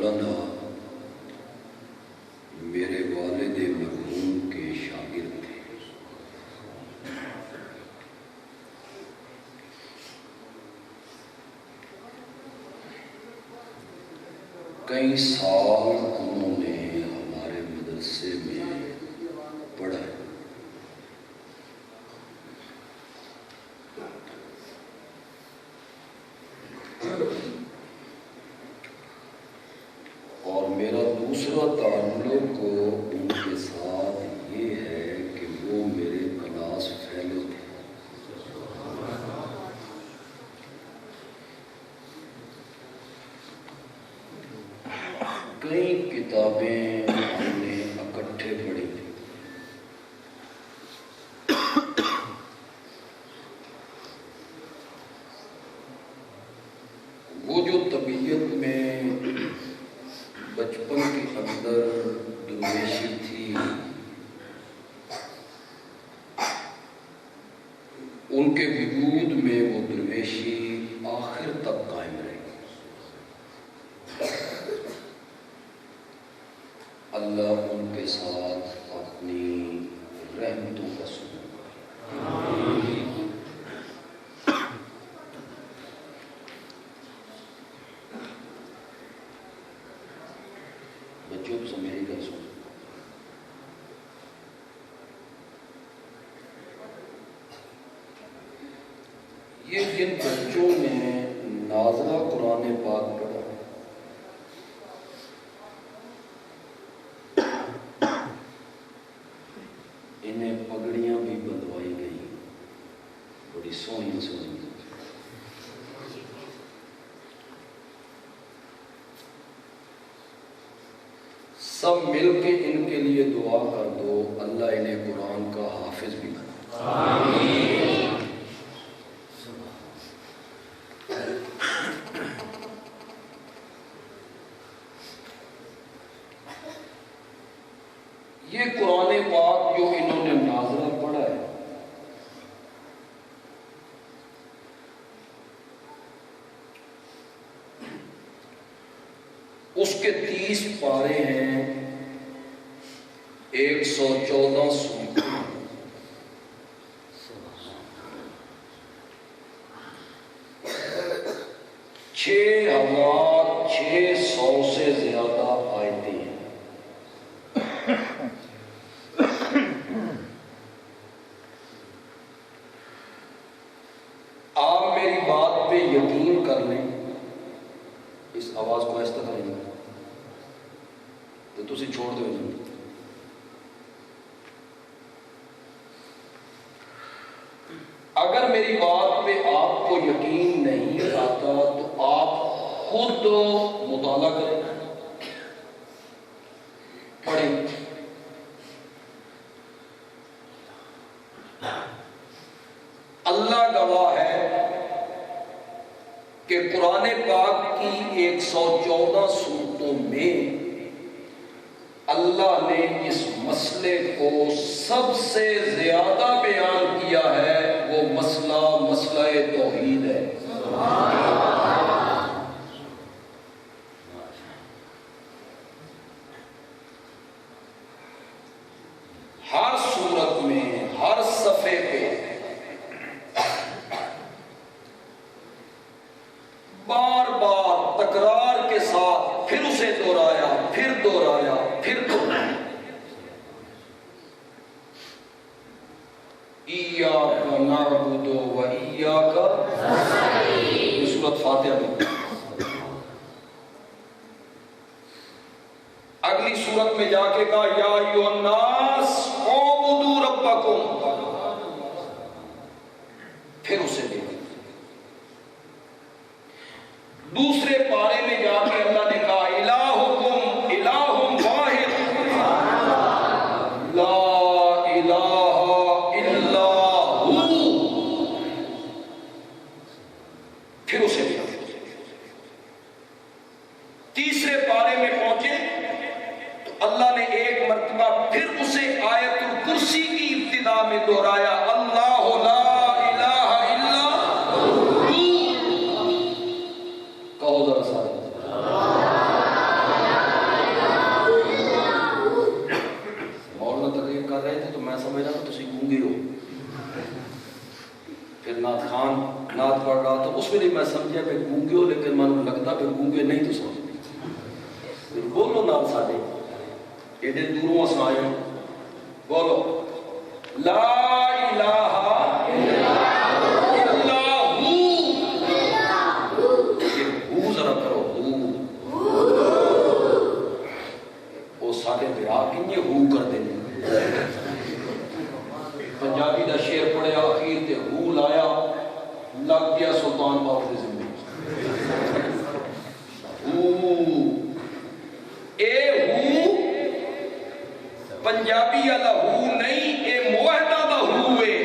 مولانا میرے والد مرحوم کے شاگرد تھے۔ کئی سال انہوں نے ہمارے مدرسے میں پڑھا ہے۔ اور میرا دوسرا تعلق ان کے ساتھ یہ ہے کہ وہ میرے کلاس فیلو تھے۔ کئی کتابیں ہم نے اکٹھے پڑھی تھی۔ وہ جو طبیعت میں بچپن کے اندر درویشی تھی، ان کے وجود میں وہ درویشی آخر تک قائم رہی۔ اللہ ان کے ساتھ اپنی رحمتوں کا سلوک کرے۔ بچوں تو میری گل سن، یہ جن بچوں نے نازلہ قرآن پاک پڑھا، انہیں پگڑیاں بھی بندوائی گئی، بڑی سونی سونی۔ سب مل کے ان کے لیے دعا کر دو، اللہ انہیں قرآن کا حافظ بھی بنا۔ آمین۔ یہ قرآن پاک جو انہوں نے نازلہ پڑھا ہے، اس کے 30 پارے ہیں، 114 سورتیں، 6600 سے زیادہ آیتیں ہیں۔ آپ میری بات پہ یقین کر لیں، اس آواز کو ایسا کریں گے تو تسی چھوڑ دو۔ اگر میری بات پہ آپ کو یقین نہیں آتا تو آپ خود مطالعہ کریں، پڑھیں۔ اللہ گواہ ہے کہ قرآن پاک کی 114 سورتوں میں اللہ نے اس مسئلے کو سب سے زیادہ بیان کیا ہے، وہ مسئلہ توحید ہے۔ ہر سورت میں، ہر صفحے پہ بار بار تکرار کے ساتھ پھر اسے دہرایا، پھر دہرایا، پھر دہرایا۔ ایاک نعبد و ایاک نستعین، سورۃ فاتحہ میں۔ اگلی سورت میں جا کے کہا یا ایھا الناس اعبدوا ربکم، پھر اسے دیکھا۔ دوسرے پارے میں جا کے اللہ نے کہا الہکم الہ واحد لا الہ الا ہو، پھر اسے دیکھا۔ تیسرے پارے میں پہنچے تو اللہ نے ایک مرتبہ پھر اسے آیت الکرسی کی ابتدا میں دہرایا، اللہ لا الہ الا ہو۔ کہو ذرا سارے امام نعت پڑھ رہا تو اس ویلے میں سمجھیا کہ گونگے ہو، لیکن میں لگتا کہ گونگے نہیں تو سمجھ بولو نال ساڈے ایڈے دوروں سے آئے بولو لا الہ الا ہو، یہ ہو ذرا کرو ہو، وہ سارے برا کنجے ہو کر دیں پنجابی دا شعر پڑھے آخیر تے ہو لایا لگ گیا سلطان باہو دے زمین ہو، اے ہو پنجابی والا ہو نہیں، اے موحدہ دا ہو ہے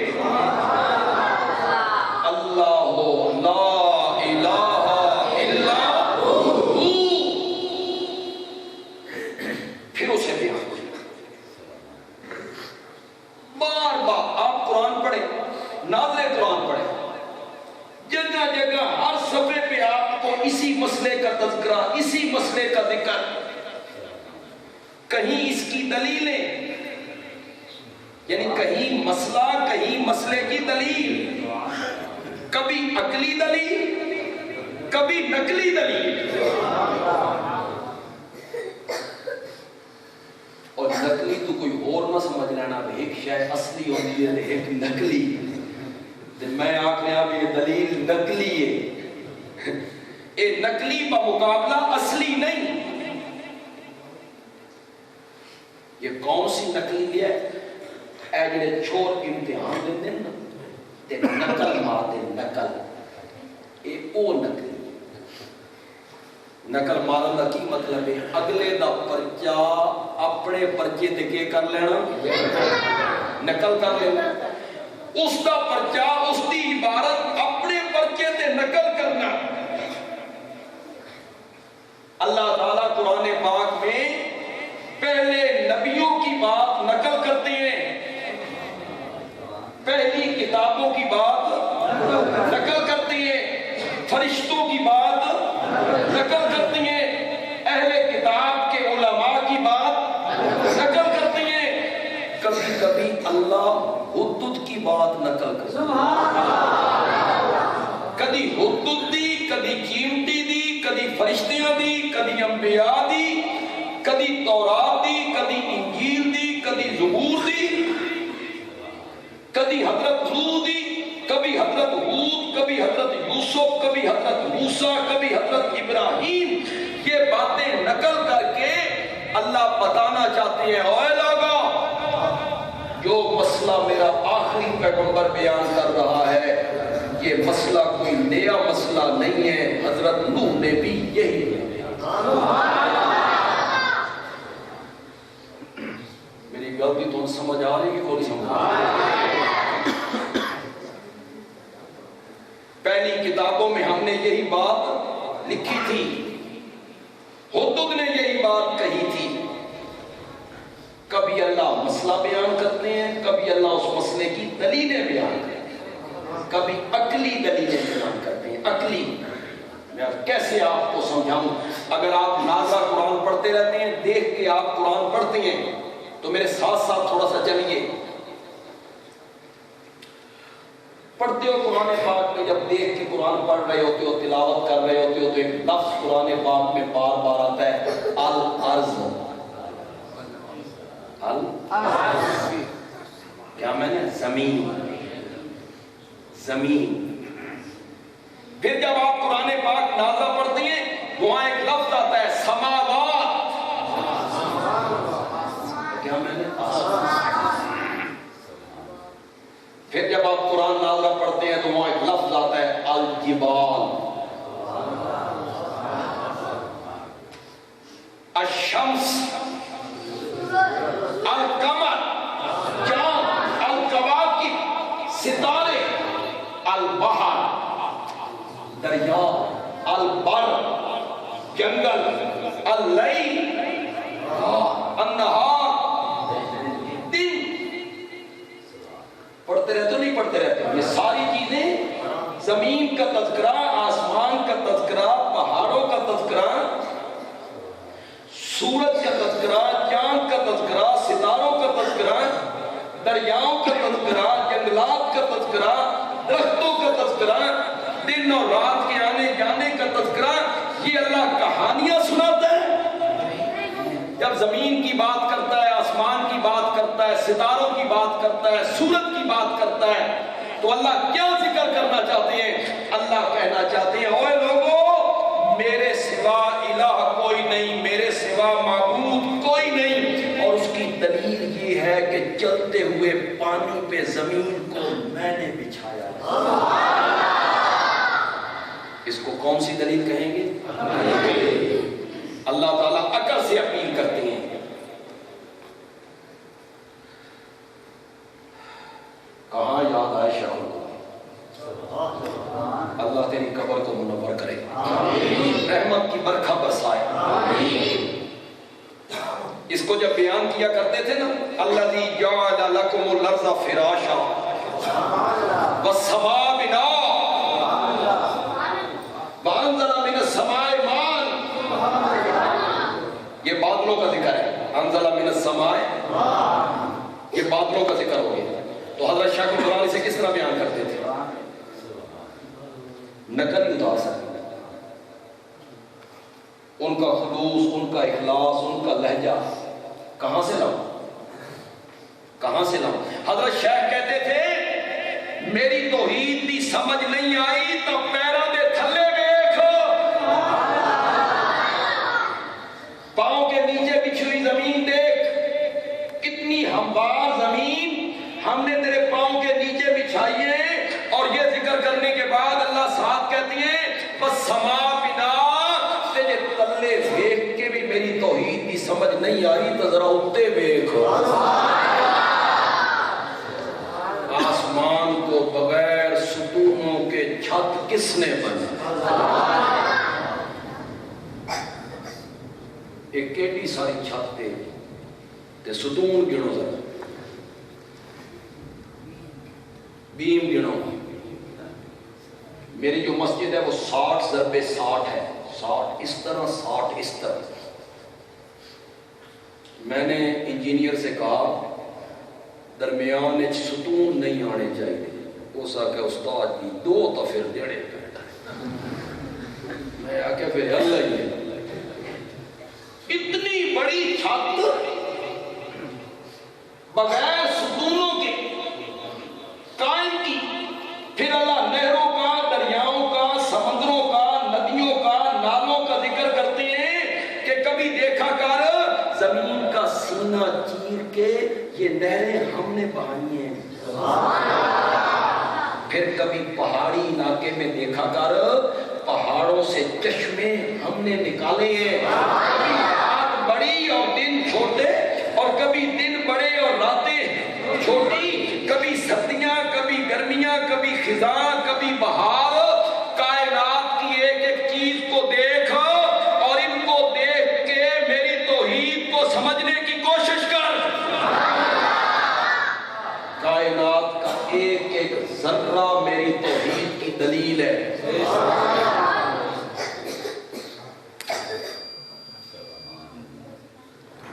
اللہ لا الہ الا ہو، پھر اسے بیان بار بار آپ قرآن پڑھیں، نازل قرآن پڑھیں، جگہ جگہ ہر صفحے پہ آپ کو اسی مسئلے کا تذکرہ، اسی مسئلے کا ذکر، کہیں اس کی دلیلیں، یعنی کہیں مسئلہ کہیں مسئلے کی دلیل، کبھی عقلی دلیل کبھی نقلی دلیل، اور نقلی تو کوئی اور نہ سمجھ لینا ایک شاید اصلی ہوتی ہے ایک نقلی، میں آکھنے اب یہ دلیل نقلی ہے، یہ نقلی بمقابلہ اصلی نہیں، یہ کون سی نقلی ہے؟ اے جڑے چھوڑ امتحان دیندے نا تے نقل مار دے، نقل یہ او نقلی، نقل مارن دا کی مطلب ہے اگلے دا پرچہ اپنے پرچے تے کے کر لینا، نقل کر لینا، اس دا پرچہ اس دی عبارت اپنے پرچے تے نقل کرنا۔ اللہ تعالیٰ قرآن پاک میں پہلے نبیوں کی بات نقل کرتے ہیں، پہلی کتابوں کی بات نقل کرتے ہیں، فرشتوں کی بات نقل کرتے ہیں، اہل کتاب کے علماء کی بات نقل کرتے ہیں، کبھی کبھی اللہ حدود کی بات نقل کرتے ہیں، کدی حدود دی، کدی قیمتی دی، کدی فرشتیاں دی، کدی انبیاء دی، کدی تورات دی، کدی انجیل دی، کدی زبور دی، کبھی حضرت نوح دی، کبھی حضرت ہود، کبھی حضرت یوسف، کبھی حضرت موسیٰ، کبھی حضرت ابراہیم، یہ باتیں نقل کر کے اللہ بتانا چاہتے ہیں اوے لوگو جو مسئلہ میرا آخری پیغمبر بیان کر رہا ہے یہ مسئلہ کوئی نیا مسئلہ نہیں ہے، حضرت نوح نے بھی یہی میری غلطی تو سمجھ آ رہی ہے کوئی سمجھ آ رہی ہے؟ پہلی کتابوں میں ہم نے یہی بات لکھی تھی، حدود نے یہی بات کہی تھی، کبھی اللہ مسئلہ بیان کرتے ہیں، کبھی اللہ اس مسئلے کی دلیلیں بیان کرتے ہیں، کبھی عقلی دلیلیں بیان کرتے ہیں، عقلی، میں کیسے آپ کو سمجھاؤں؟ اگر آپ نازل قرآن پڑھتے رہتے ہیں، دیکھ کے آپ قرآن پڑھتے ہیں تو میرے ساتھ ساتھ تھوڑا سا چلیے، پڑھتے ہو قرآن پاک میں، جب دیکھ کے قرآن پڑھ رہے ہوتے ہو، تلاوت کر رہے ہوتے ہو تو ایک لفظ قرآن پاک میں بار بار آتا ہے الارض، الارض کیا میں نے زمین، زمین، پھر جب آپ قرآن پاک نازل پڑھتے ہیں وہاں ایک لفظ آتا ہے سماوات، کیا میں نے پھر جب آپ قرآن نازل پڑھتے ہیں تو وہاں ایک لفظ آتا ہے الجبال، الشمس، القمر، چاند، الکواکب، ستارے، البحر، دریا، البر، جنگل، اللیل، النہار، پڑھتے رہتے نہیں پڑھتے رہتے، یہ ساری چیزیں زمین کا تذکرہ، آسمان کا تذکرہ، پہاڑوں کا تذکرہ، سورج کا تذکرہ، چاند کا تذکرہ، ستاروں کا تذکرہ، دریاؤں کا تذکرہ، جنگلات کا تذکرہ، درختوں کا تذکرہ، دن اور رات کے آنے جانے کا تذکرہ، یہ اللہ کہانیاں سناتا ہے؟ جب زمین کی بات کرتا ہے، آسمان کی بات کرتا ہے، ستاروں کی بات کرتا ہے، سورج کی بات کرتا ہے، تو اللہ کیا ذکر کرنا چاہتے ہیں؟ اللہ کہنا چاہتے ہیں اوے لوگوں، میرے سوا الہ کوئی نہیں، میرے سوا معبود کوئی نہیں، اور اس کی دلیل یہ ہے کہ چلتے ہوئے پانی پہ زمین کو میں نے بچھایا۔ اس کو کون سی دلیل کہیں گے؟ اللہ تعالیٰ عقل سے اپیل کرتے ہیں۔ کہاں یاد آئے شاہ اللہ تیری قبر کو منور کرے، رحمت کی برکھا برسائے۔ اس کو جب بیان کیا کرتے تھے نا، الذی جعل لکم الارض فراشا والسماء بناء وانزل من السماء ماء، یہ بادلوں کا ذکر ہے، انزل من السماء، یہ بادلوں کا ذکر ہو گیا۔ تو حضرت شاہ کو قرآن سے کس طرح بیان کرتے تھے؟ نقل اتار سکتے، ان کا خلوص، ان کا اخلاص، ان کا لہجہ کہاں سے لاؤں؟ کہاں سے لاؤں؟ حضرت شیخ کہتے تھے میری توحید دی سمجھ نہیں آئی تو پیروں دے تھلے دیکھو، پاؤں کے نیچے بچھی ہوئی زمین دیکھ، کتنی ہموار زمین ہم نے تیرے پاؤں کے نیچے بچھائی ہے۔ اور یہ ذکر کرنے کے بعد اللہ ساتھ کہتی ہیں بس سما بنا، تیرے تلے دیکھ کے بھی میری توحید کی سمجھ نہیں آئی تو ذرا اٹھتے دیکھو۔ آسمان کو بغیر ستونوں کے چھت کس نے بنا؟ ایک کیٹی ساری چھت دے تے ستون گنو ذرا، بیم گنو۔ میری جو مسجد ہے وہ 60 ضرب 60 ہے، 60 اس طرح 60 اس طرح۔ میں نے انجینئر سے کہا درمیان ستون نہیں آنے چاہیے، اس آکے استاد جی 2 تو پھر دیڑے پیٹا، میں آکے پھر اللہ ہی ہے۔ اتنی بڑی چھت بغیر ستونوں کے قائم کی، پھر اللہ نہروں کا، دریاؤں کا، سمندروں کا، ندیوں کا، نالوں کا ذکر کرتے ہیں کہ کبھی دیکھا کر زمین کا سینہ چیر کے یہ نہریں ہم نے بہائی ہیں، پھر کبھی پہاڑی علاقے میں دیکھا کر پہاڑوں سے چشمے ہم نے نکالے ہیں، کبھی رات بڑی اور دن چھوٹے، اور کبھی دن بڑے اور راتیں چھوٹی، کبھی سردیاں، کبھی گرمیاں، کبھی خزاں، کبھی بہار۔ کائنات کی ایک ایک چیز کو دیکھ، اور ان کو دیکھ کے میری توحید کو سمجھنے کی کوشش کر۔ کائنات کا ایک ایک ذرہ میری توحید کی دلیل ہے۔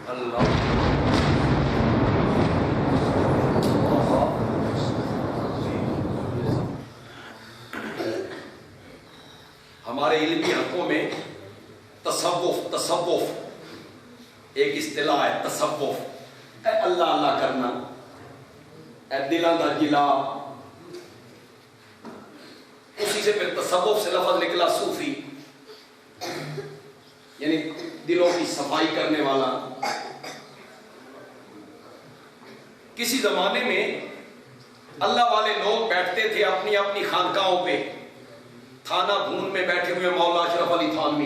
اللہ ہمارے علمی حلقوں میں تصوف ایک اصطلاح ہے، تصوف اے اللہ اللہ کرنا، اے دلوں دا جلا، اسی سے پھر تصوف سے لفظ نکلا صوفی، یعنی دلوں کی صفائی کرنے والا۔ کسی زمانے میں اللہ والے لوگ بیٹھتے تھے اپنی اپنی خانقاہوں پہ، تھانہ بھون میں بیٹھے ہوئے مولا اشرف علی تھانوی،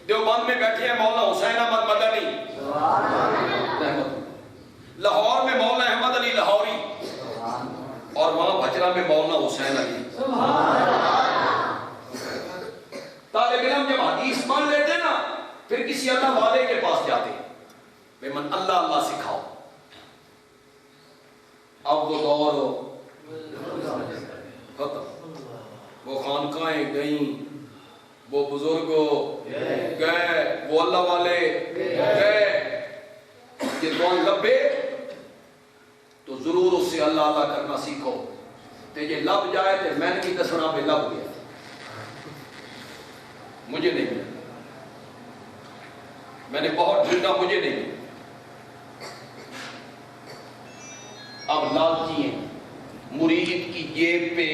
دیوبند میں بیٹھے ہیں مولا حسین احمد مدنی، لاہور میں مولا احمد علی لاہوری، اور وہاں بھچرا میں مولا حسین علی۔ طالب علم جب حدیث پڑھ لیتے نا، پھر کسی اللہ والے کے پاس جاتے بے من اللہ اللہ سکھاؤ۔ اب وہ دور ختم، وہ خانقاہیں گئیں، وہ بزرگ گئے، وہ اللہ والے گئے، یہ دعا لبے تو ضرور اس سے اللہ اللہ کرنا سیکھو تے یہ لب جائے تے میں نہیں دسنا بھی لب گیا، مجھے نہیں ملا، میں نے بہت ڈھونڈا مجھے نہیں ملا۔ اب لالچی ہیں، مرید کی جیب پہ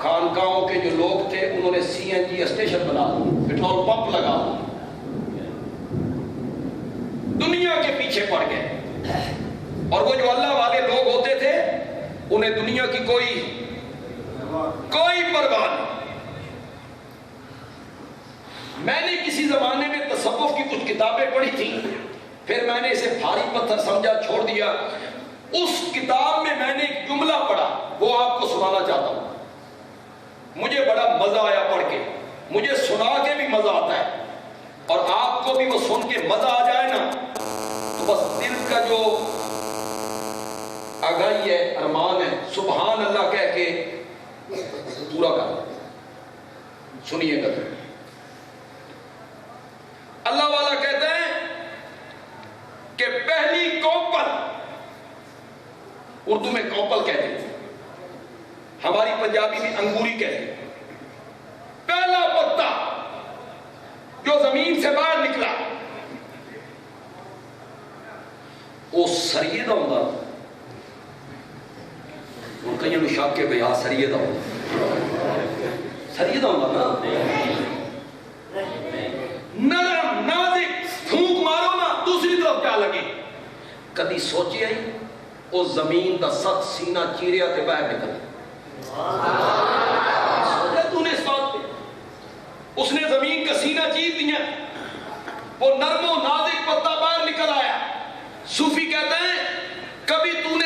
خانقاہوں کے جو لوگ تھے انہوں نے سی این جی اسٹیشن بنا دیا، پیٹرول پمپ لگا دیا، دنیا کے پیچھے پڑ گئے۔ اور وہ جو اللہ والے لوگ ہوتے تھے انہیں دنیا کی کوئی پرواہ نہیں۔ میں نے کسی زمانے میں تصوف کی کچھ کتابیں پڑھی تھیں، پھر میں نے اسے بھاری پتھر سمجھا، چھوڑ دیا۔ اس کتاب میں نے ایک جملہ پڑھا، وہ آپ کو سنانا چاہتا ہوں۔ مجھے بڑا مزہ آیا پڑھ کے، مجھے سنا کے بھی مزہ آتا ہے، اور آپ کو بھی وہ سن کے مزہ آ جائے نا تو بس دل کا جو آگاہی ہے، ارمان ہے، سبحان اللہ کہہ کے پورا کر۔ سنیے گا، اللہ والا کہتا ہے کہ پہلی کوپل، اردو میں کوپل کہتے ہیں، ہماری پنجابی میں انگوری کہتے ہیں، پہلا پتا جو زمین سے باہر نکلا وہ سریے دا ہوتا، اور کئی نے شک کے بھیا سریے دا ہوتا، سریے دا ہوتا نا، نرم نازک، پھونک مارو نا دوسری طرف کیا لگے۔ کدی سوچے ہی وہ زمین دا سخت سینہ چیریا تے باہر نکل، سوچا تو نے اس بات پہ؟ اس نے زمین کا سینہ چیر دیا، وہ نرم و نازک پتا باہر نکل آیا۔ صوفی کہتا ہے کبھی تو نے